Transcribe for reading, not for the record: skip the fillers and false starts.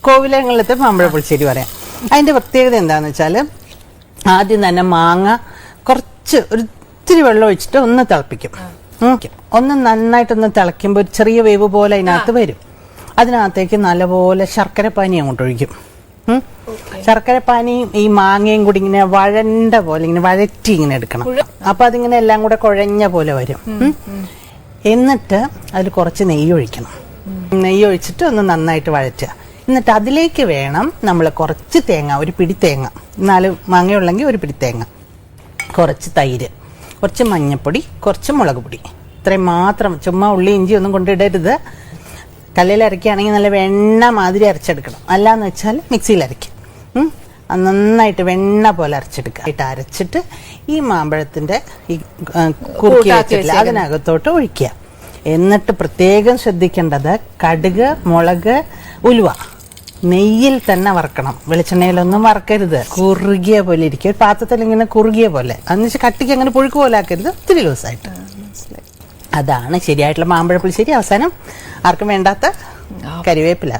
കോവിലങ്ങളിലത്തെ മാമ്പഴ പുളിശ്ശേരി പറയാം. അതിന്റെ പ്രത്യേകത എന്താന്ന് വെച്ചാല് ആദ്യം തന്നെ മാങ്ങ കുറച്ച് ഒരു ഇത്തിരി വെള്ളം ഒഴിച്ചിട്ട് ഒന്ന് തിളപ്പിക്കും. ഒന്ന് നന്നായിട്ടൊന്ന് തിളയ്ക്കുമ്പോൾ ഒരു ചെറിയ വേവ് പോലെ അതിനകത്ത് വരും. അതിനകത്തേക്ക് നല്ലപോലെ ശർക്കരപ്പാനി അങ്ങോട്ട് ഒഴിക്കും. ശർക്കരപ്പാനിയും ഈ മാങ്ങയും കൂടി ഇങ്ങനെ വഴണ്ട പോലെ ഇങ്ങനെ വഴറ്റി ഇങ്ങനെ എടുക്കണം. അപ്പൊ അതിങ്ങനെ എല്ലാം കൂടെ കുഴഞ്ഞ പോലെ വരും. എന്നിട്ട് അതിൽ കുറച്ച് നെയ്യ് ഒഴിക്കണം. നെയ്യ് ഒഴിച്ചിട്ട് ഒന്ന് നന്നായിട്ട് വഴറ്റുക. എന്നിട്ട് അതിലേക്ക് വേണം നമ്മൾ കുറച്ച് തേങ്ങ, ഒരു പിടി തേങ്ങ, 4 മാങ്ങയുള്ളെങ്കിൽ ഒരു പിടി തേങ്ങ, കുറച്ച് തൈര്, കുറച്ച് മഞ്ഞൾപ്പൊടി, കുറച്ച് മുളക് പൊടി, ഇത്രയും മാത്രം. ചുമ്മാ ഉള്ളി ഇഞ്ചി ഒന്നും കൊണ്ടിടരുത്. കല്ലിൽ അരയ്ക്കുകയാണെങ്കിൽ നല്ല വെണ്ണ മാതിരി അരച്ചെടുക്കണം. അല്ലാന്ന് വെച്ചാൽ മിക്സിയിൽ അരയ്ക്കും. നന്നായിട്ട് വെണ്ണ പോലെ അരച്ചെടുക്കുക. അരച്ചിട്ട് ഈ മാമ്പഴത്തിന്റെ ഈ കുറുക്കി വെച്ചിട്ടില്ല അതിനകത്തോട്ട് ഒഴിക്കുക. എന്നിട്ട് പ്രത്യേകം ശ്രദ്ധിക്കേണ്ടത് കടുക്, മുളക്, ഉലുവ നെയ്യിൽ തന്നെ വറക്കണം. വെളിച്ചെണ്ണയിലൊന്നും വറക്കരുത്. കുറുകിയ പോലെ ഇരിക്കും. ഒരു പാത്രത്തിൽ ഇങ്ങനെ കുറുകിയ പോലെ, എന്നുവെച്ചാൽ കട്ടിക്ക് അങ്ങനെ പുഴുക്ക് പോലെ ആക്കരുത്, ഒത്തിരി ലൂസായിട്ട്. അതാണ് ശരിയായിട്ടുള്ള മാമ്പഴ പുളിശ്ശേരി. അവസാനം ആർക്കും വേണ്ടാത്ത കരിവേപ്പില.